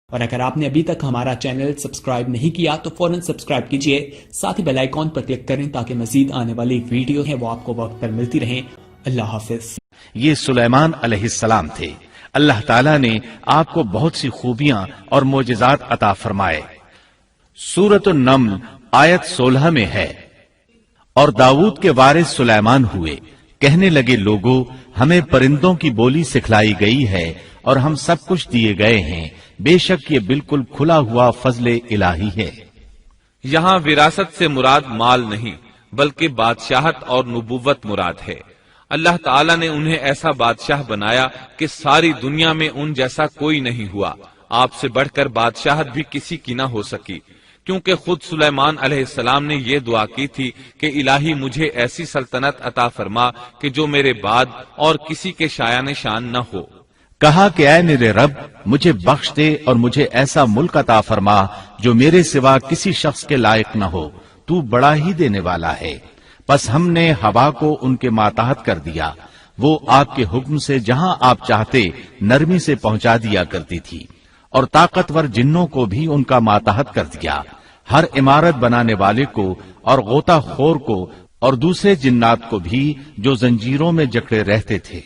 اور اگر آپ نے ابھی تک ہمارا چینل سبسکرائب نہیں کیا تو فوراً سبسکرائب کیجئے، ساتھ ہی بیل آئیکن پر کلک کریں تاکہ مزید آنے والی ویڈیو ہیں وہ آپ کو وقت پر ملتی رہیں۔ اللہ حافظ۔ یہ سلیمان علیہ السلام تھے۔ اللہ تعالیٰ نے آپ کو بہت سی خوبیاں اور معجزات عطا فرمائے۔ سورۃ النمل آیت 16 میں ہے، اور داؤد کے وارث سلیمان ہوئے، کہنے لگے لوگوں ہمیں پرندوں کی بولی سکھلائی گئی ہے اور ہم سب کچھ دیے گئے ہیں، بے شک یہ بالکل کھلا ہوا فضل الہی ہے۔ یہاں وراثت سے مراد مال نہیں بلکہ بادشاہت اور نبوت مراد ہے۔ اللہ تعالیٰ نے انہیں ایسا بادشاہ بنایا کہ ساری دنیا میں ان جیسا کوئی نہیں ہوا، آپ سے بڑھ کر بادشاہت بھی کسی کی نہ ہو سکی، کیونکہ خود سلیمان علیہ السلام نے یہ دعا کی تھی کہ الہی مجھے ایسی سلطنت عطا فرما کہ جو میرے بعد اور کسی کے شایان شان نہ ہو۔ کہا کہ اے میرے رب مجھے بخش دے اور مجھے ایسا ملک عطا فرما جو میرے سوا کسی شخص کے لائق نہ ہو، تو بڑا ہی دینے والا ہے۔ پس ہم نے ہوا کو ان کے ماتحت کر دیا، وہ آپ کے حکم سے جہاں آپ چاہتے نرمی سے پہنچا دیا کرتی تھی، اور طاقتور جنوں کو بھی ان کا ماتحت کر دیا، ہر عمارت بنانے والے کو اور غوطہ خور کو اور دوسرے جنات کو بھی جو زنجیروں میں جکڑے رہتے تھے۔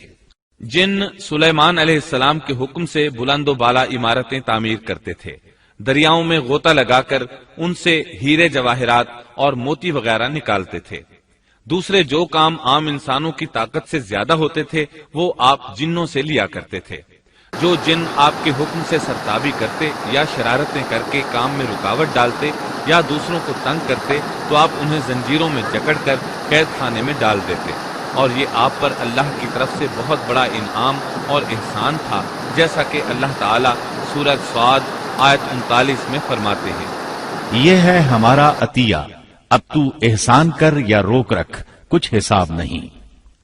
جن سلیمان علیہ السلام کے حکم سے بلند و بالا عمارتیں تعمیر کرتے تھے، دریاؤں میں غوطہ لگا کر ان سے ہیرے جواہرات اور موتی وغیرہ نکالتے تھے۔ دوسرے جو کام عام انسانوں کی طاقت سے زیادہ ہوتے تھے وہ آپ جنوں سے لیا کرتے تھے۔ جو جن آپ کے حکم سے سرتابی کرتے یا شرارتیں کر کے کام میں رکاوٹ ڈالتے یا دوسروں کو تنگ کرتے تو آپ انہیں زنجیروں میں جکڑ کر قید خانے میں ڈال دیتے، اور یہ آپ پر اللہ کی طرف سے بہت بڑا انعام اور احسان تھا، جیسا کہ اللہ تعالیٰ سورہ صاد آیت 39 میں فرماتے ہیں، یہ ہے ہمارا عطیہ، اب تو احسان کر یا روک رکھ، کچھ حساب نہیں۔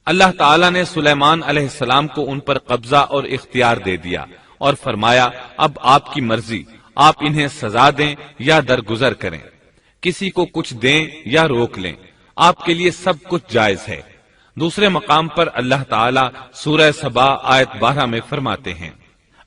اللہ تعالیٰ نے سلیمان علیہ السلام کو ان پر قبضہ اور اختیار دے دیا اور فرمایا اب آپ کی مرضی، آپ انہیں سزا دیں یا درگزر کریں، کسی کو کچھ دیں یا روک لیں، آپ کے لیے سب کچھ جائز ہے۔ دوسرے مقام پر اللہ تعالیٰ سورہ سبا آیت 12 میں فرماتے ہیں،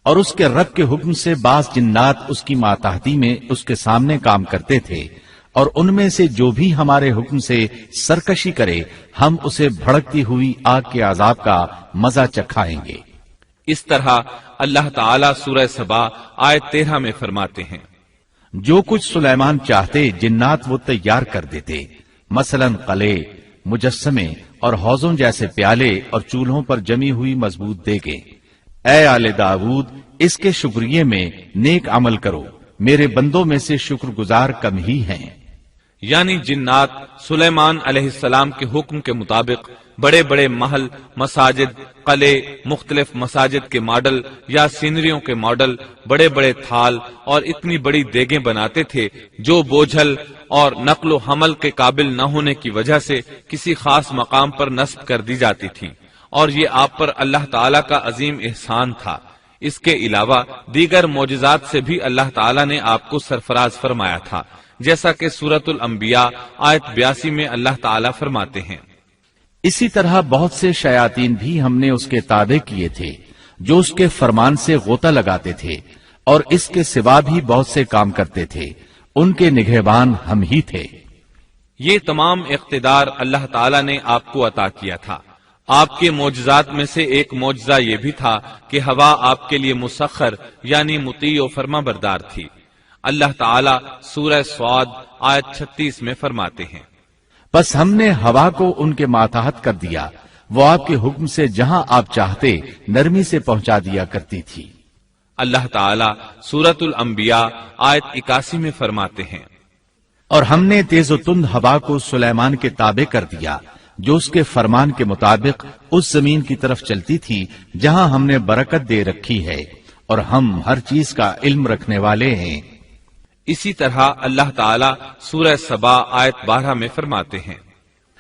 اور اس کے رب کے حکم سے بعض جنات اس کی ماتحتی میں اس کے سامنے کام کرتے تھے، اور ان میں سے جو بھی ہمارے حکم سے سرکشی کرے ہم اسے بھڑکتی ہوئی آگ کے عذاب کا مزہ چکھائیں گے۔ اس طرح اللہ تعالیٰ سورہ سبا آیت 13 میں فرماتے ہیں، جو کچھ سلیمان چاہتے جنات وہ تیار کر دیتے، مثلا قلعے، مجسمے اور حوضوں جیسے پیالے اور چولہوں پر جمی ہوئی مضبوط دیگیں۔ اے آل داود اس کے شکریہ میں نیک عمل کرو، میرے بندوں میں سے شکر گزار کم ہی ہیں۔ یعنی جنات سلیمان علیہ السلام کے حکم کے مطابق بڑے بڑے محل، مساجد، قلعے، مختلف مساجد کے ماڈل یا سینریوں کے ماڈل، بڑے بڑے تھال اور اتنی بڑی دیگیں بناتے تھے جو بوجھل اور نقل و حمل کے قابل نہ ہونے کی وجہ سے کسی خاص مقام پر نصب کر دی جاتی تھی، اور یہ آپ پر اللہ تعالیٰ کا عظیم احسان تھا۔ اس کے علاوہ دیگر معجزات سے بھی اللہ تعالیٰ نے آپ کو سرفراز فرمایا تھا، جیسا کہ سورۃ الانبیاء آیت 82 میں اللہ تعالیٰ فرماتے ہیں، اسی طرح بہت سے شیاطین بھی ہم نے اس کے تابع کیے تھے جو اس کے فرمان سے غوطہ لگاتے تھے، اور اس کے سوا بھی بہت سے کام کرتے تھے، ان کے نگہبان ہم ہی تھے۔ یہ تمام اقتدار اللہ تعالیٰ نے آپ کو عطا کیا تھا۔ آپ کے معجزات میں سے ایک معجزہ یہ بھی تھا کہ ہوا آپ کے لیے مسخر یعنی مطیع و فرما بردار تھی۔ اللہ تعالیٰ سورہ صاد آیت 36 میں فرماتے ہیں، بس ہم نے ہوا کو ان کے ماتحت کر دیا، وہ آپ کے حکم سے جہاں آپ چاہتے نرمی سے پہنچا دیا کرتی تھی۔ اللہ تعالیٰ سورۃ الانبیاء آیت 81 میں فرماتے ہیں، اور ہم نے تیز و تند ہوا کو سلیمان کے تابع کر دیا جو اس کے فرمان کے مطابق اس زمین کی طرف چلتی تھی جہاں ہم نے برکت دے رکھی ہے، اور ہم ہر چیز کا علم رکھنے والے ہیں۔ اسی طرح اللہ تعالیٰ سورہ سبا آیت 12 میں فرماتے ہیں،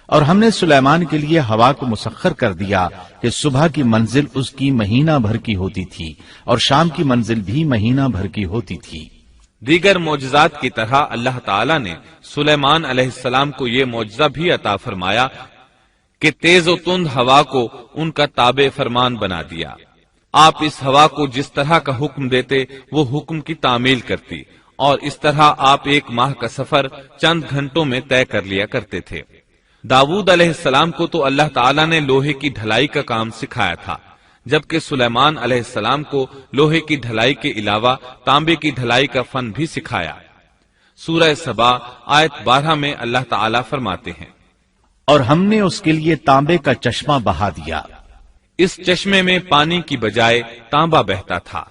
اور ہم نے سلیمان کے لیے ہوا کو مسخر کر دیا کہ صبح کی منزل اس کی مہینہ بھر کی ہوتی تھی اور شام کی منزل بھی مہینہ بھر کی ہوتی تھی۔ دیگر معجزات کی طرح اللہ تعالیٰ نے سلیمان علیہ السلام کو یہ معجزہ بھی عطا فرمایا کہ تیز و تند ہوا کو ان کا تابع فرمان بنا دیا۔ آپ اس ہوا کو جس طرح کا حکم دیتے وہ حکم کی تعمیل کرتی، اور اس طرح آپ 1 ماہ کا سفر چند گھنٹوں میں طے کر لیا کرتے تھے۔ داؤد علیہ السلام کو تو اللہ تعالیٰ نے لوہے کی ڈھلائی کا کام سکھایا تھا، جبکہ سلیمان علیہ السلام کو لوہے کی ڈھلائی کے علاوہ تانبے کی ڈھلائی کا فن بھی سکھایا۔ سورہ سبا آیت 12 میں اللہ تعالیٰ فرماتے ہیں، اور ہم نے اس کے لیے تانبے کا چشمہ بہا دیا۔ اس چشمے میں پانی کی بجائے تانبا بہتا تھا،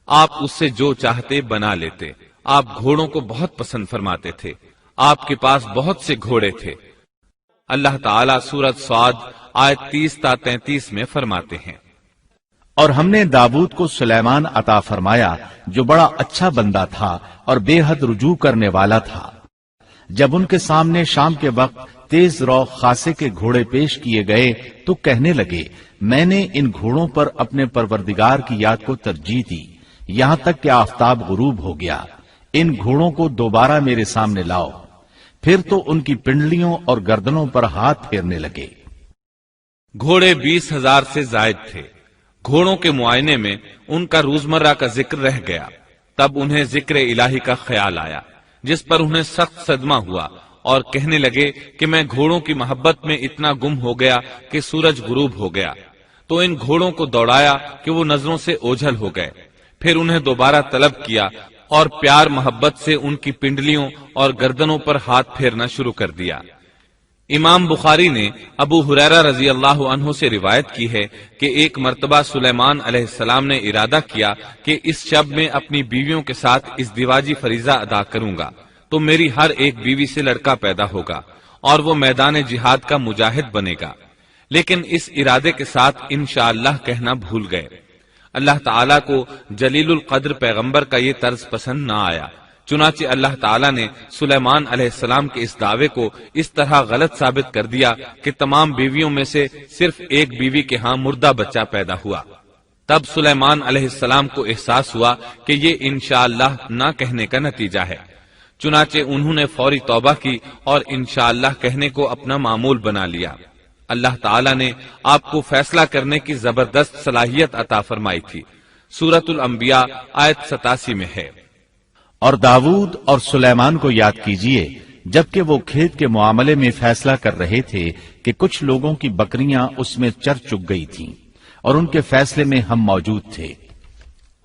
آپ اس سے جو چاہتے بنا لیتے۔ آپ گھوڑوں کو بہت پسند فرماتے تھے، آپ کے پاس بہت سے گھوڑے تھے۔ اللہ تعالیٰ سورۃ صاد آیت 30 تا 33 میں فرماتے ہیں، اور ہم نے داؤد کو سلیمان عطا فرمایا جو بڑا اچھا بندہ تھا اور بے حد رجوع کرنے والا تھا۔ جب ان کے سامنے شام کے وقت تیز رو خاصے کے گھوڑے پیش کیے گئے تو کہنے لگے، میں نے ان گھوڑوں پر اپنے پروردگار کی یاد کو ترجیح دی، یہاں تک کہ آفتاب غروب ہو گیا۔ ان گھوڑوں کو دوبارہ میرے سامنے لاؤ۔ پھر تو ان کی پنڈلیوں اور گردنوں پر ہاتھ پھیرنے لگے۔ گھوڑے 20,000 سے زائد تھے۔ گھوڑوں کے معائنے میں ان کا روزمرہ کا ذکر رہ گیا، تب انہیں ذکر الہی کا خیال آیا، جس پر انہیں سخت صدمہ ہوا اور کہنے لگے کہ میں گھوڑوں کی محبت میں اتنا گم ہو گیا کہ سورج غروب ہو گیا۔ تو ان گھوڑوں کو دوڑایا کہ وہ نظروں سے اوجھل ہو گئے، پھر انہیں دوبارہ طلب کیا اور پیار محبت سے ان کی پنڈلیوں اور گردنوں پر ہاتھ پھیرنا شروع کر دیا۔ امام بخاری نے ابو ہریرہ رضی اللہ عنہ سے روایت کی ہے کہ ایک مرتبہ سلیمان علیہ السلام نے ارادہ کیا کہ اس شب میں اپنی بیویوں کے ساتھ ازدواجی فریضہ ادا کروں گا تو میری ہر ایک بیوی سے لڑکا پیدا ہوگا اور وہ میدان جہاد کا مجاہد بنے گا، لیکن اس ارادے کے ساتھ انشاءاللہ کہنا بھول گئے۔ اللہ تعالیٰ کو جلیل القدر پیغمبر کا یہ طرز پسند نہ آیا، چنانچہ اللہ تعالیٰ نے سلیمان علیہ السلام کے اس دعوے کو اس طرح غلط ثابت کر دیا کہ تمام بیویوں میں سے صرف ایک بیوی کے ہاں مردہ بچہ پیدا ہوا۔ تب سلیمان علیہ السلام کو احساس ہوا کہ یہ انشاءاللہ نہ کہنے کا نتیجہ ہے، چنانچہ انہوں نے فوری توبہ کی اور انشاءاللہ کہنے کو اپنا معمول بنا لیا۔ اللہ تعالیٰ نے آپ کو فیصلہ کرنے کی زبردست صلاحیت عطا فرمائی تھی۔ سورۃ الانبیاء آیت 87 میں ہے، اور داؤد اور سلیمان کو یاد کیجئے جبکہ وہ کھیت کے معاملے میں فیصلہ کر رہے تھے کہ کچھ لوگوں کی بکریاں اس میں چر چگ گئی تھیں اور ان کے فیصلے میں ہم موجود تھے۔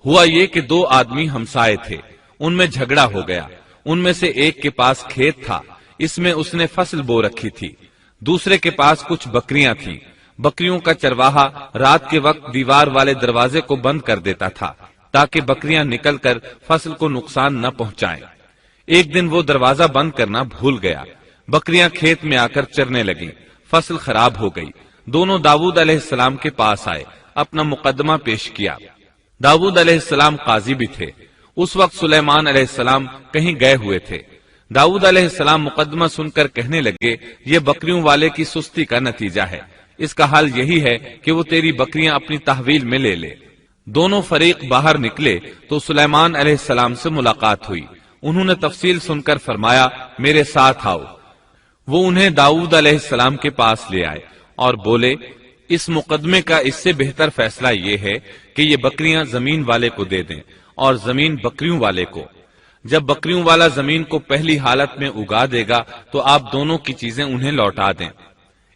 ہوا یہ کہ 2 آدمی ہمسائے تھے، ان میں جھگڑا ہو گیا۔ ان میں سے ایک کے پاس کھیت تھا، اس میں اس نے فصل بو رکھی تھی، دوسرے کے پاس کچھ بکریاں تھیں۔ بکریوں کا چرواہا رات کے وقت دیوار والے دروازے کو بند کر دیتا تھا تاکہ بکریاں نکل کر فصل کو نقصان نہ پہنچائیں۔ ایک دن وہ دروازہ بند کرنا بھول گیا، بکریاں کھیت میں آ کر چرنے لگیں، فصل خراب ہو گئی۔ دونوں داؤد علیہ السلام کے پاس آئے، اپنا مقدمہ پیش کیا۔ داؤد علیہ السلام قاضی بھی تھے۔ اس وقت سلیمان علیہ السلام کہیں گئے ہوئے تھے۔ داؤد علیہ السلام مقدمہ سن کر کہنے لگے، یہ بکریوں والے کی سستی کا نتیجہ ہے، اس کا حل یہی ہے کہ وہ تیری بکریاں اپنی تحویل میں لے لے۔ دونوں فریق باہر نکلے تو سلیمان علیہ السلام سے ملاقات ہوئی۔ انہوں نے تفصیل سن کر فرمایا، میرے ساتھ آؤ۔ وہ انہیں داؤد علیہ السلام کے پاس لے آئے اور بولے، اس مقدمے کا اس سے بہتر فیصلہ یہ ہے کہ یہ بکریاں زمین والے کو دے دیں اور زمین بکریوں والے کو۔ جب بکریوں والا زمین کو پہلی حالت میں اگا دے گا تو آپ دونوں کی چیزیں انہیں لوٹا دیں۔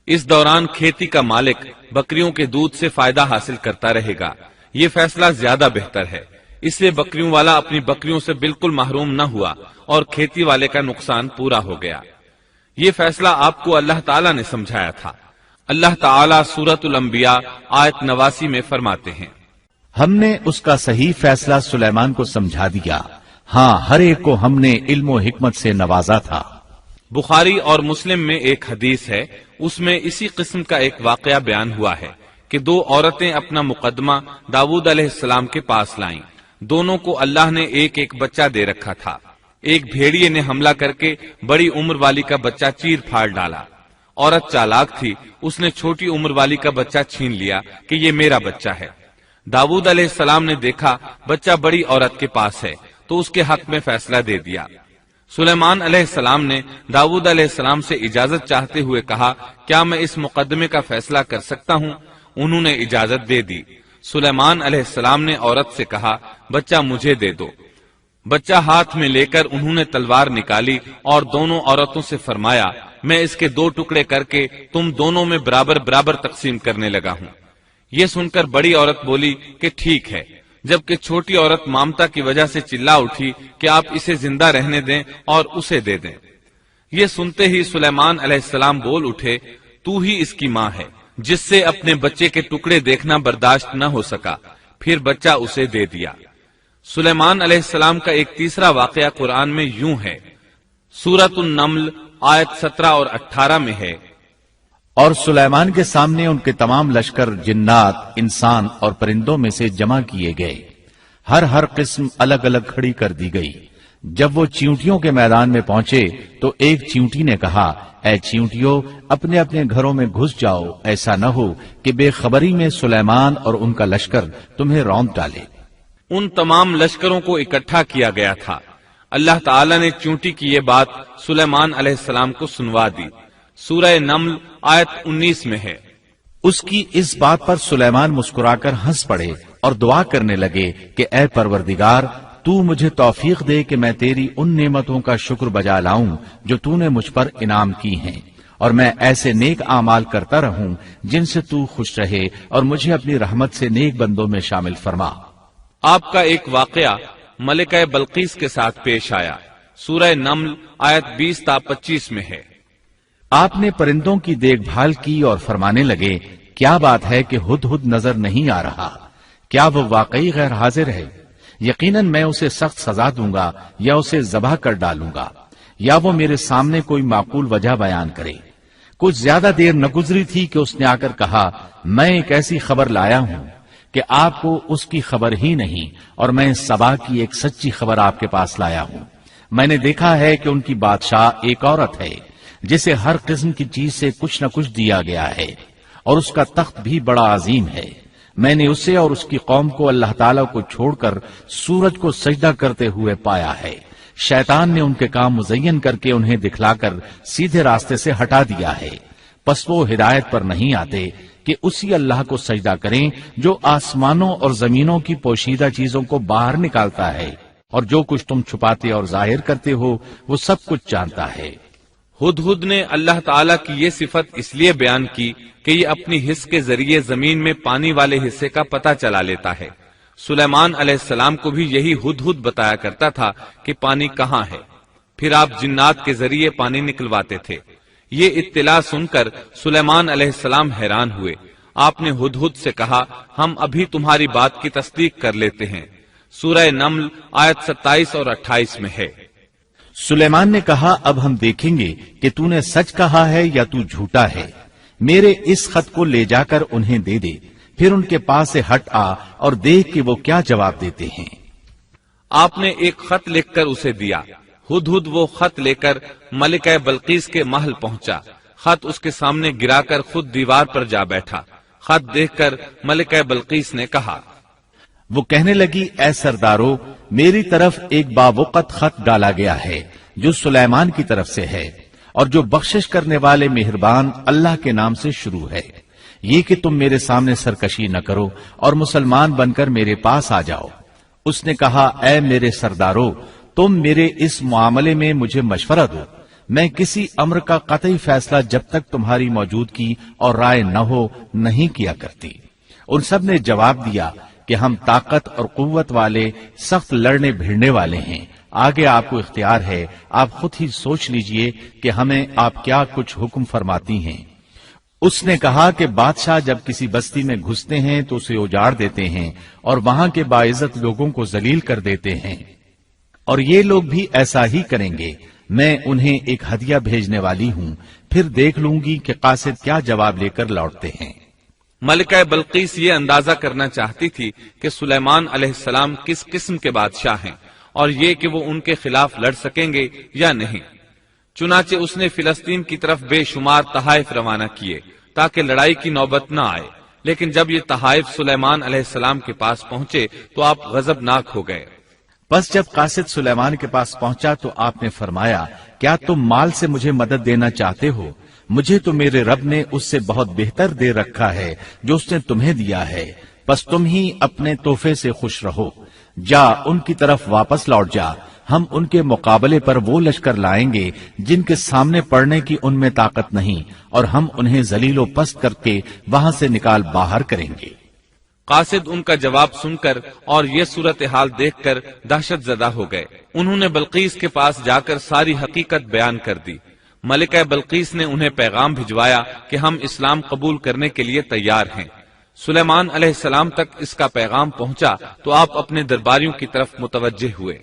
اس دوران کھیتی کا مالک بکریوں کے دودھ سے فائدہ حاصل کرتا رہے گا، یہ فیصلہ زیادہ بہتر ہے۔ اس لیے بکریوں والا اپنی بکریوں سے بالکل محروم نہ ہوا اور کھیتی والے کا نقصان پورا ہو گیا۔ یہ فیصلہ آپ کو اللہ تعالیٰ نے سمجھایا تھا۔ اللہ تعالیٰ سورۃ الانبیاء آیت 89 میں فرماتے ہیں، ہم نے اس کا صحیح فیصلہ سلیمان کو سمجھا دیا، ہاں ہر ایک کو ہم نے علم و حکمت سے نوازا تھا۔ بخاری اور مسلم میں ایک حدیث ہے، اس میں اسی قسم کا ایک واقعہ بیان ہوا ہے کہ 2 عورتیں اپنا مقدمہ داؤد علیہ السلام کے پاس لائیں۔ دونوں کو اللہ نے ایک ایک بچہ دے رکھا تھا۔ ایک بھیڑیے نے حملہ کر کے بڑی عمر والی کا بچہ چیر پھاڑ ڈالا۔ عورت چالاک تھی، اس نے چھوٹی عمر والی کا بچہ چھین لیا کہ یہ میرا بچہ ہے۔ داؤد علیہ السلام نے دیکھا بچہ بڑی عورت کے پاس ہے تو اس کے حق میں فیصلہ دے دیا۔ سلیمان علیہ السلام نے داؤد علیہ السلام سے اجازت چاہتے ہوئے کہا، کیا میں اس مقدمے کا فیصلہ کر سکتا ہوں؟ انہوں نے اجازت دے دی۔ سلیمان علیہ السلام نے عورت سے کہا بچہ مجھے دے دو۔ بچہ ہاتھ میں لے کر انہوں نے تلوار نکالی اور دونوں عورتوں سے فرمایا میں اس کے 2 ٹکڑے کر کے تم دونوں میں برابر برابر تقسیم کرنے لگا ہوں۔ یہ سن کر بڑی عورت بولی کہ ٹھیک ہے، جبکہ چھوٹی عورت مامتا کی وجہ سے چلا اٹھی کہ آپ اسے زندہ رہنے دیں اور اسے دے دیں۔ یہ سنتے ہی سلیمان علیہ السلام بول اٹھے تو ہی اس کی ماں ہے، جس سے اپنے بچے کے ٹکڑے دیکھنا برداشت نہ ہو سکا، پھر بچہ اسے دے دیا۔ سلیمان علیہ السلام کا ایک تیسرا واقعہ قرآن میں یوں ہے، سورۃ النمل آیت 17 اور 18 میں ہے، اور سلیمان کے سامنے ان کے تمام لشکر جنات، انسان اور پرندوں میں سے جمع کیے گئے، ہر قسم الگ الگ کھڑی کر دی گئی۔ جب وہ چیونٹیوں کے میدان میں پہنچے تو ایک چیونٹی نے کہا اے چیونٹیوں اپنے اپنے گھروں میں گھس جاؤ، ایسا نہ ہو کہ بے خبری میں سلیمان اور ان کا لشکر تمہیں روند ڈالے۔ ان تمام لشکروں کو اکٹھا کیا گیا تھا۔ اللہ تعالی نے چونٹی کی یہ بات سلیمان علیہ السلام کو سنوا دی۔ سورہ نمل آیت 19 میں ہے، اس کی اس بات پر سلیمان مسکرا کر ہنس پڑے اور دعا کرنے لگے کہ اے پروردگار تو مجھے توفیق دے کہ میں تیری ان نعمتوں کا شکر بجا لاؤں جو تو نے مجھ پر انعام کی ہیں، اور میں ایسے نیک اعمال کرتا رہوں جن سے تو خوش رہے، اور مجھے اپنی رحمت سے نیک بندوں میں شامل فرما۔ آپ کا ایک واقعہ ملکہ بلقیس کے ساتھ پیش آیا۔ سورہ نمل آیت 20 تا 25 میں ہے، آپ نے پرندوں کی دیکھ بھال کی اور فرمانے لگے کیا بات ہے کہ ہدہد نظر نہیں آ رہا، کیا وہ واقعی غیر حاضر ہے؟ یقیناً میں اسے سخت سزا دوں گا یا اسے ذبح کر ڈالوں گا، یا وہ میرے سامنے کوئی معقول وجہ بیان کرے۔ کچھ زیادہ دیر نہ گزری تھی کہ اس نے آ کر کہا میں ایک ایسی خبر لایا ہوں کہ آپ کو اس کی خبر ہی نہیں، اور میں سبا کی ایک سچی خبر آپ کے پاس لایا ہوں۔ میں نے دیکھا ہے کہ ان کی بادشاہ ایک عورت ہے جسے ہر قسم کی چیز سے کچھ نہ کچھ دیا گیا ہے، اور اس کا تخت بھی بڑا عظیم ہے۔ میں نے اسے اور اس کی قوم کو اللہ تعالیٰ کو چھوڑ کر سورج کو سجدہ کرتے ہوئے پایا ہے۔ شیطان نے ان کے کام مزین کر کے انہیں دکھلا کر سیدھے راستے سے ہٹا دیا ہے، پس وہ ہدایت پر نہیں آتے کہ اسی اللہ کو سجدہ کریں جو آسمانوں اور زمینوں کی پوشیدہ چیزوں کو باہر نکالتا ہے، اور جو کچھ تم چھپاتے اور ظاہر کرتے ہو وہ سب کچھ جانتا ہے۔ ہدہد نے اللہ تعالیٰ کی یہ صفت اس لیے بیان کی کہ یہ اپنی حس کے ذریعے زمین میں پانی والے حصے کا پتہ چلا لیتا ہے۔ سلیمان علیہ السلام کو بھی یہی ہدہد بتایا کرتا تھا کہ پانی کہاں ہے، پھر آپ جنات کے ذریعے پانی نکلواتے تھے۔ یہ اطلاع سن کر سلیمان علیہ السلام حیران ہوئے۔ آپ نے ہدہد سے کہا ہم ابھی تمہاری بات کی تصدیق کر لیتے ہیں۔ سورہ نمل آیت 27 اور 28 میں ہے، سلیمان نے کہا اب ہم دیکھیں گے کہ تو نے سچ کہا ہے یا تو جھوٹا ہے۔ میرے اس خط کو لے جا کر انہیں دے دے، پھر ان کے پاس سے ہٹ آ اور دیکھ کہ وہ کیا جواب دیتے ہیں۔ آپ نے ایک خط لکھ کر اسے دیا۔ ہدہد وہ خط لے کر ملکہ بلقیس کے محل پہنچا۔ خط اس کے سامنے گرا کر خود دیوار پر جا بیٹھا۔ خط دیکھ کر ملکہ بلقیس نے کہا، وہ کہنے لگی اے سردارو میری طرف ایک باوقت خط ڈالا گیا ہے جو سلیمان کی طرف سے ہے، اور جو بخشش کرنے والے مہربان اللہ کے نام سے شروع ہے، یہ کہ تم میرے سامنے سرکشی نہ کرو اور مسلمان بن کر میرے پاس آ جاؤ۔ اس نے کہا اے میرے سردارو تم میرے اس معاملے میں مجھے مشورہ دو، میں کسی امر کا قطعی فیصلہ جب تک تمہاری موجودگی اور رائے نہ ہو نہیں کیا کرتی۔ ان سب نے جواب دیا کہ ہم طاقت اور قوت والے سخت لڑنے بھیڑنے والے ہیں، آگے آپ کو اختیار ہے، آپ خود ہی سوچ لیجئے کہ ہمیں آپ کیا کچھ حکم فرماتی ہیں۔ اس نے کہا کہ بادشاہ جب کسی بستی میں گھستے ہیں تو اسے اجاڑ دیتے ہیں اور وہاں کے باعزت لوگوں کو ذلیل کر دیتے ہیں، اور یہ لوگ بھی ایسا ہی کریں گے۔ میں انہیں ایک ہدیہ بھیجنے والی ہوں، پھر دیکھ لوں گی کہ قاصد کیا جواب لے کر لوٹتے ہیں۔ ملکہ بلقیس یہ اندازہ کرنا چاہتی تھی کہ سلیمان علیہ السلام کس قسم کے بادشاہ ہیں، اور یہ کہ وہ ان کے خلاف لڑ سکیں گے یا نہیں۔ چنانچہ اس نے فلسطین کی طرف بے شمار تحائف روانہ کیے تاکہ لڑائی کی نوبت نہ آئے، لیکن جب یہ تحائف سلیمان علیہ السلام کے پاس پہنچے تو آپ غضبناک ہو گئے۔ بس جب قاصد سلیمان کے پاس پہنچا تو آپ نے فرمایا کیا تم مال سے مجھے مدد دینا چاہتے ہو؟ مجھے تو میرے رب نے اس سے بہت بہتر دے رکھا ہے جو اس نے تمہیں دیا ہے۔ بس تم ہی اپنے تحفے سے خوش رہو، جا ان کی طرف واپس لوٹ جا، ہم ان کے مقابلے پر وہ لشکر لائیں گے جن کے سامنے پڑنے کی ان میں طاقت نہیں، اور ہم انہیں ذلیل و پست کر کے وہاں سے نکال باہر کریں گے۔ قاصد ان کا جواب سن کر اور یہ صورتحال دیکھ کر دہشت زدہ ہو گئے۔ انہوں نے بلقیس کے پاس جا کر ساری حقیقت بیان کر دی۔ ملکہ بلقیس نے انہیں پیغام بھجوایا کہ ہم اسلام قبول کرنے کے لیے تیار ہیں۔ سلیمان علیہ السلام تک اس کا پیغام پہنچا تو آپ اپنے درباریوں کی طرف متوجہ ہوئے۔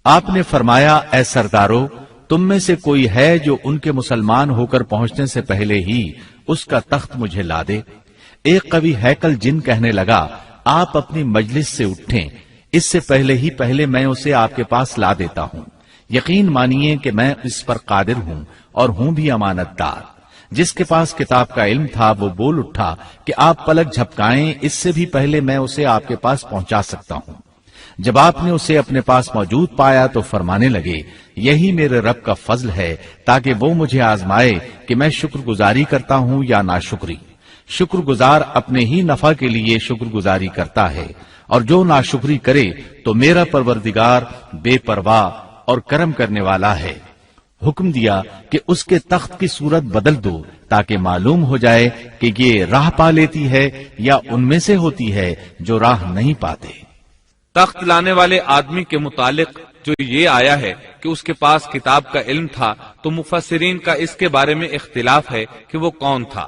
آپ نے فرمایا، اے سردارو، تم میں سے کوئی ہے جو ان کے مسلمان ہو کر پہنچنے سے پہلے ہی اس کا تخت مجھے لا دے؟ ایک قوی ہیکل جن کہنے لگا، آپ اپنی مجلس سے اٹھیں، اس سے پہلے میں اسے آپ کے پاس لا دیتا ہوں۔ یقین مانیے کہ میں اس پر قادر ہوں اور ہوں بھی امانت دار۔ جس کے پاس کتاب کا علم تھا وہ بول اٹھا کہ آپ پلک جھپکائیں، اس سے بھی پہلے میں اسے آپ کے پاس پہنچا سکتا ہوں۔ جب آپ نے اسے اپنے پاس موجود پایا تو فرمانے لگے، یہی میرے رب کا فضل ہے تاکہ وہ مجھے آزمائے کہ میں شکر گزاری کرتا ہوں یا ناشکری۔ شکر گزار اپنے ہی نفع کے لیے شکر گزاری کرتا ہے، اور جو ناشکری کرے تو میرا پروردگار بے پرواہ اور کرم کرنے والا ہے۔ حکم دیا کہ اس کے تخت کی صورت بدل دو تاکہ معلوم ہو جائے کہ یہ راہ پا لیتی ہے یا ان میں سے ہوتی ہے جو راہ نہیں پاتے۔ تخت لانے والے آدمی کے متعلق جو یہ آیا ہے کہ اس کے پاس کتاب کا علم تھا، تو مفسرین کا اس کے بارے میں اختلاف ہے کہ وہ کون تھا۔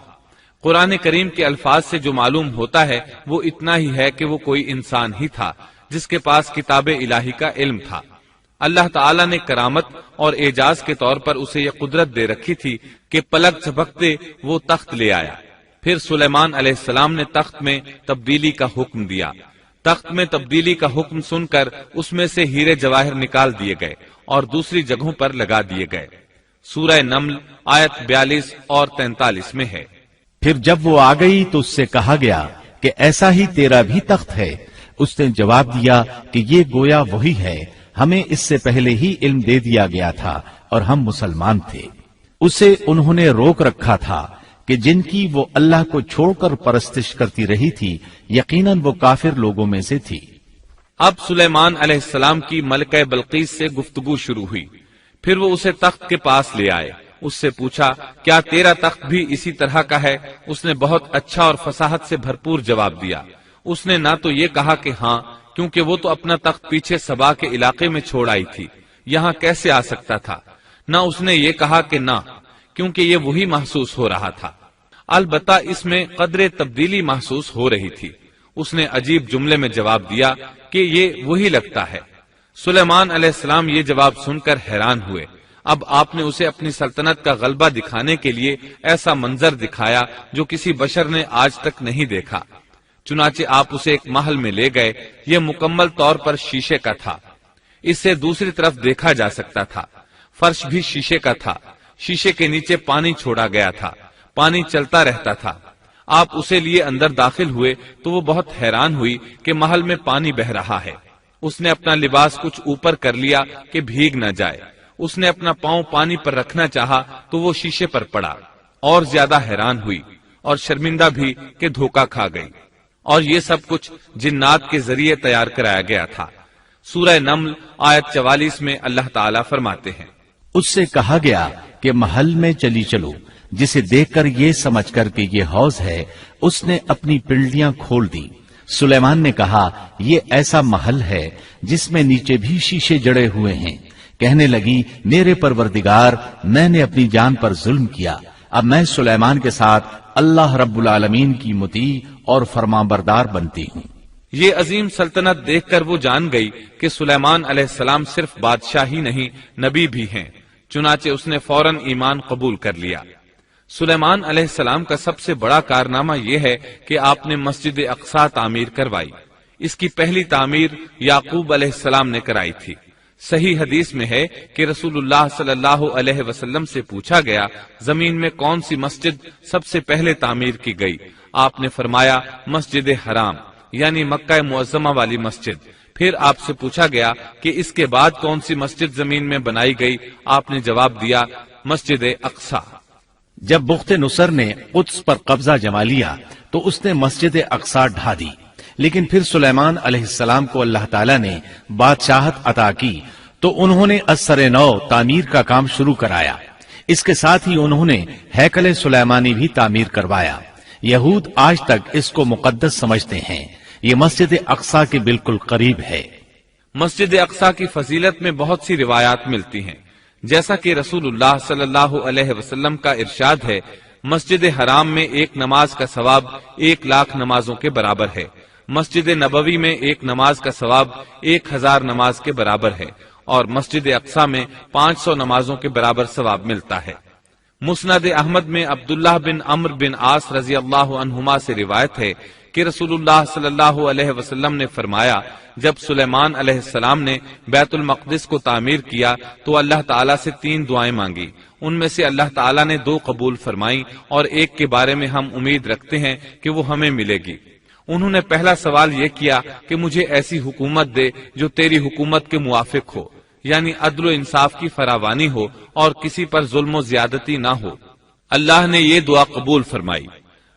قرآن کریم کے الفاظ سے جو معلوم ہوتا ہے وہ اتنا ہی ہے کہ وہ کوئی انسان ہی تھا جس کے پاس کتاب الہی کا علم تھا۔ اللہ تعالیٰ نے کرامت اور اعجاز کے طور پر اسے یہ قدرت دے رکھی تھی کہ پلک جھپکتے وہ تخت لے آیا۔ پھر سلیمان علیہ السلام نے تخت میں تبدیلی کا حکم دیا۔ تخت میں تبدیلی کا حکم سن کر اس میں سے ہیرے جواہر نکال دیے گئے اور دوسری جگہوں پر لگا دیے گئے۔ سورہ نمل آیت 42 اور 43 میں ہے۔ پھر جب وہ آ گئی تو اس سے کہا گیا کہ ایسا ہی تیرا بھی تخت ہے۔ اس نے جواب دیا کہ یہ گویا وہی ہے، ہمیں اس سے پہلے ہی علم دے دیا گیا تھا اور ہم مسلمان تھے۔ اسے انہوں نے روک رکھا تھا کہ جن کی وہ اللہ کو چھوڑ کر پرستش کرتی رہی تھی، یقیناً وہ کافر لوگوں میں سے تھی۔ اب سلیمان علیہ السلام کی ملکہ بلقیس سے گفتگو شروع ہوئی۔ پھر وہ اسے تخت کے پاس لے آئے۔ اس سے پوچھا، کیا تیرا تخت بھی اسی طرح کا ہے؟ اس نے بہت اچھا اور فصاحت سے بھرپور جواب دیا۔ اس نے نہ تو یہ کہا کہ ہاں، کیونکہ وہ تو اپنا تخت پیچھے سبا کے علاقے میں چھوڑ آئی تھی، یہاں کیسے آ سکتا تھا، نہ اس نے یہ کہا کہ نہ، کیونکہ یہ وہی محسوس ہو رہا تھا۔ البتہ اس میں قدر تبدیلی محسوس ہو رہی تھی۔ اس نے عجیب جملے میں جواب دیا کہ یہ وہی لگتا ہے۔ سلیمان علیہ السلام یہ جواب سن کر حیران ہوئے۔ اب آپ نے اسے اپنی سلطنت کا غلبہ دکھانے کے لیے ایسا منظر دکھایا جو کسی بشر نے آج تک نہیں دیکھا۔ چنانچہ آپ اسے ایک محل میں لے گئے۔ یہ مکمل طور پر شیشے کا تھا، اس سے دوسری طرف دیکھا جا سکتا تھا۔ فرش بھی شیشے کا تھا، شیشے کے نیچے پانی چھوڑا گیا تھا، پانی چلتا رہتا تھا۔ آپ اسے لیے اندر داخل ہوئے تو وہ بہت حیران ہوئی کہ محل میں پانی بہ رہا ہے۔ اس نے اپنا لباس کچھ اوپر کر لیا کہ بھیگ نہ جائے۔ اس نے اپنا پاؤں پانی پر رکھنا چاہا تو وہ شیشے پر پڑا، اور زیادہ حیران ہوئی اور شرمندہ بھی کہ دھوکہ کھا گئی۔ اور یہ سب کچھ جنات کے ذریعے تیار کرایا گیا تھا۔ سورہ نمل آیت 44 میں اللہ تعالیٰ فرماتے ہیں، اس سے کہا گیا کہ محل میں چلی چلو، جسے دیکھ کر یہ سمجھ کر کہ یہ حوض ہے، اس نے اپنی پنڈلیاں کھول دی۔ سلیمان نے کہا، یہ ایسا محل ہے جس میں نیچے بھی شیشے جڑے ہوئے ہیں۔ کہنے لگی، میرے پروردگار، میں نے اپنی جان پر ظلم کیا، اب میں سلیمان کے ساتھ اللہ رب العالمین کی مطیع اور فرمانبردار بنتی ہوں۔ یہ عظیم سلطنت دیکھ کر وہ جان گئی کہ سلیمان علیہ السلام صرف بادشاہ ہی نہیں، نبی بھی ہیں۔ چنانچہ اس نے فوراً ایمان قبول کر لیا۔ سلیمان علیہ السلام کا سب سے بڑا کارنامہ یہ ہے کہ آپ نے مسجد اقصی تعمیر کروائی۔ اس کی پہلی تعمیر یعقوب علیہ السلام نے کرائی تھی۔ صحیح حدیث میں ہے کہ رسول اللہ صلی اللہ علیہ وسلم سے پوچھا گیا، زمین میں کون سی مسجد سب سے پہلے تعمیر کی گئی؟ آپ نے فرمایا، مسجد حرام، یعنی مکہ معظمہ والی مسجد۔ پھر آپ سے پوچھا گیا کہ اس کے بعد کون سی مسجد زمین میں بنائی گئی؟ آپ نے جواب دیا، مسجد اقصی۔ جب بخت نصر نے قدس پر قبضہ جما لیا تو اس نے مسجد اقصی ڈھا دی۔ لیکن پھر سلیمان علیہ السلام کو اللہ تعالیٰ نے بادشاہت عطا کی تو انہوں نے ازسر نو تعمیر کا کام شروع کرایا۔ اس کے ساتھ ہی انہوں نے ہیکل سلیمانی بھی تعمیر کروایا۔ یہود آج تک اس کو مقدس سمجھتے ہیں۔ یہ مسجد اقصی کے بالکل قریب ہے۔ مسجد اقصی کی فضیلت میں بہت سی روایات ملتی ہیں، جیسا کہ رسول اللہ صلی اللہ علیہ وسلم کا ارشاد ہے، مسجد حرام میں ایک نماز کا ثواب 1,00,000 نمازوں کے برابر ہے، مسجد نبوی میں ایک نماز کا ثواب 1,000 نماز کے برابر ہے، اور مسجد اقصی میں 500 نمازوں کے برابر ثواب ملتا ہے۔ مسند احمد میں عبداللہ بن عمرو بن عاص رضی اللہ عنہما سے روایت ہے کہ رسول اللہ صلی اللہ علیہ وسلم نے فرمایا، جب سلیمان علیہ السلام نے بیت المقدس کو تعمیر کیا تو اللہ تعالیٰ سے 3 دعائیں مانگی، ان میں سے اللہ تعالیٰ نے 2 قبول فرمائیں اور ایک کے بارے میں ہم امید رکھتے ہیں کہ وہ ہمیں ملے گی۔ انہوں نے پہلا سوال یہ کیا کہ مجھے ایسی حکومت دے جو تیری حکومت کے موافق ہو، یعنی عدل و انصاف کی فراوانی ہو اور کسی پر ظلم و زیادتی نہ ہو۔ اللہ نے یہ دعا قبول فرمائی۔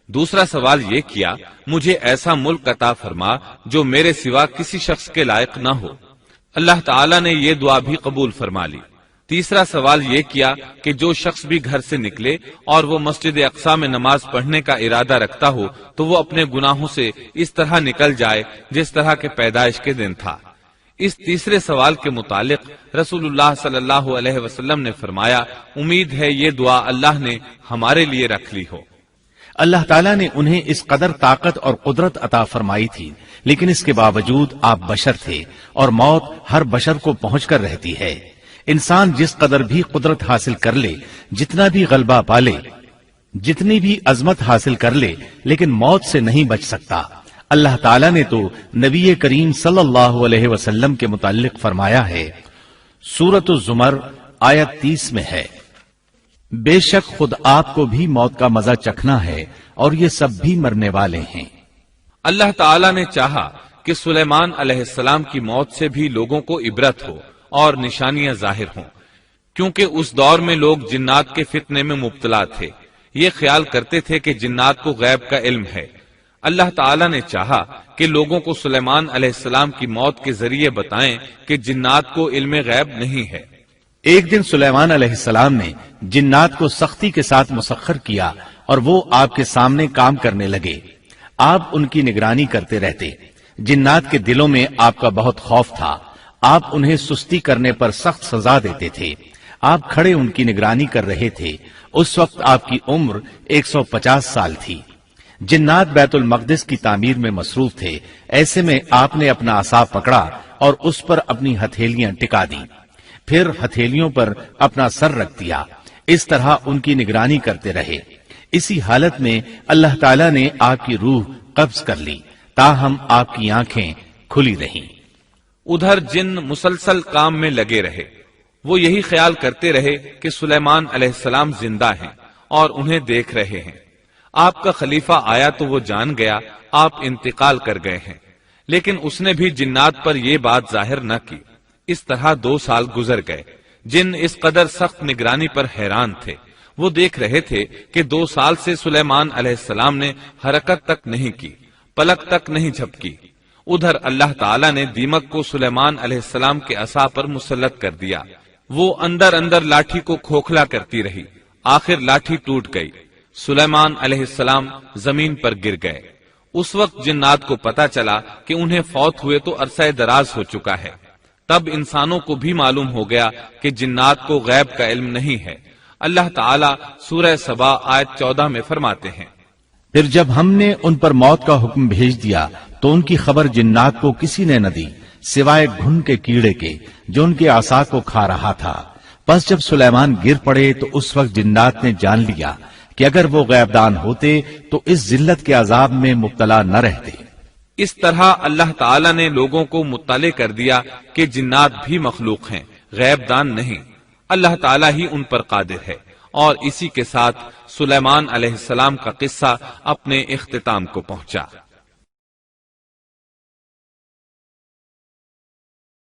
دوسرا سوال یہ کیا، مجھے ایسا ملک عطا فرما جو میرے سوا کسی شخص کے لائق نہ ہو۔ اللہ تعالیٰ نے یہ دعا بھی قبول فرما لی۔ تیسرا سوال یہ کیا کہ جو شخص بھی گھر سے نکلے اور وہ مسجد اقصی میں نماز پڑھنے کا ارادہ رکھتا ہو تو وہ اپنے گناہوں سے اس طرح نکل جائے جس طرح کے پیدائش کے دن تھا۔ اس تیسرے سوال کے متعلق رسول اللہ صلی اللہ علیہ وسلم نے فرمایا، امید ہے یہ دعا اللہ نے ہمارے لیے رکھ لی ہو۔ اللہ تعالیٰ نے انہیں اس قدر طاقت اور قدرت عطا فرمائی تھی، لیکن اس کے باوجود آپ بشر تھے اور موت ہر بشر کو پہنچ کر رہتی ہے۔ انسان جس قدر بھی قدرت حاصل کر لے، جتنا بھی غلبہ پالے، جتنی بھی عظمت حاصل کر لے، لیکن موت سے نہیں بچ سکتا۔ اللہ تعالیٰ نے تو نبی کریم صلی اللہ علیہ وسلم کے متعلق فرمایا ہے، سورۃ الزمر آیت 30 میں ہے، بے شک خود آپ کو بھی موت کا مزہ چکھنا ہے اور یہ سب بھی مرنے والے ہیں۔ اللہ تعالیٰ نے چاہا کہ سلیمان علیہ السلام کی موت سے بھی لوگوں کو عبرت ہو اور نشانیاں ظاہر ہوں، کیونکہ اس دور میں لوگ جنات کے فتنے میں مبتلا تھے، یہ خیال کرتے تھے کہ جنات کو غیب کا علم ہے۔ اللہ تعالیٰ نے چاہا کہ لوگوں کو سلیمان علیہ السلام کی موت کے ذریعے بتائیں کہ جنات کو علم غیب نہیں ہے۔ ایک دن سلیمان علیہ السلام نے جنات کو سختی کے ساتھ مسخر کیا اور وہ آپ کے سامنے کام کرنے لگے۔ آپ ان کی نگرانی کرتے رہتے۔ جنات کے دلوں میں آپ کا بہت خوف تھا۔ آپ انہیں سستی کرنے پر سخت سزا دیتے تھے۔ آپ کھڑے ان کی نگرانی کر رہے تھے۔ اس وقت آپ کی عمر 150 سال تھی۔ جنات بیت المقدس کی تعمیر میں مصروف تھے۔ ایسے میں آپ نے اپنا عصا پکڑا اور اس پر اپنی ہتھیلیاں ٹکا دیں، پھر ہتھیلیوں پر اپنا سر رکھ دیا۔ اس طرح ان کی نگرانی کرتے رہے۔ اسی حالت میں اللہ تعالیٰ نے آپ کی روح قبض کر لی، تاہم آپ کی آنکھیں کھلی رہیں۔ ادھر جن مسلسل کام میں لگے رہے۔ وہ یہی خیال کرتے رہے کہ سلیمان علیہ السلام زندہ ہیں اور انہیں دیکھ رہے ہیں۔ آپ کا خلیفہ آیا تو وہ جان گیا آپ انتقال کر گئے ہیں، لیکن اس نے بھی جنات پر یہ بات ظاہر نہ کی۔ اس طرح 2 سال گزر گئے۔ جن اس قدر سخت نگرانی پر حیران تھے۔ وہ دیکھ رہے تھے کہ 2 سال سے سلیمان علیہ السلام نے حرکت تک نہیں کی، پلک تک نہیں جھپکی۔ ادھر اللہ تعالیٰ نے دیمک کو سلیمان علیہ السلام کے عصا پر مسلط کر دیا۔ وہ اندر اندر لاٹھی کو کھوکھلا کرتی رہی۔ آخر لاٹھی ٹوٹ گئی۔ سلیمان علیہ السلام زمین پر گر گئے۔ اس وقت جنات کو پتا چلا کہ انہیں فوت ہوئے تو عرصہ دراز ہو چکا ہے۔ تب انسانوں کو بھی معلوم ہو گیا کہ جنات کو غیب کا علم نہیں ہے۔ اللہ تعالیٰ سورہ سبا آیت 14 میں فرماتے ہیں، پھر جب ہم نے ان پر موت کا حکم بھیج دیا تو ان کی خبر جنات کو کسی نے نہ دی سوائے گھن کے کیڑے کے جو ان کے عصا کو کھا رہا تھا۔ پس جب سلیمان گر پڑے تو اس وقت جنات نے جان لیا کہ اگر وہ غیب دان ہوتے تو اس ذلت کے عذاب میں مبتلا نہ رہتے۔ اس طرح اللہ تعالیٰ نے لوگوں کو مطلع کر دیا کہ جنات بھی مخلوق ہیں، غیب دان نہیں۔ اللہ تعالیٰ ہی ان پر قادر ہے۔ اور اسی کے ساتھ سلیمان علیہ السلام کا قصہ اپنے اختتام کو پہنچا۔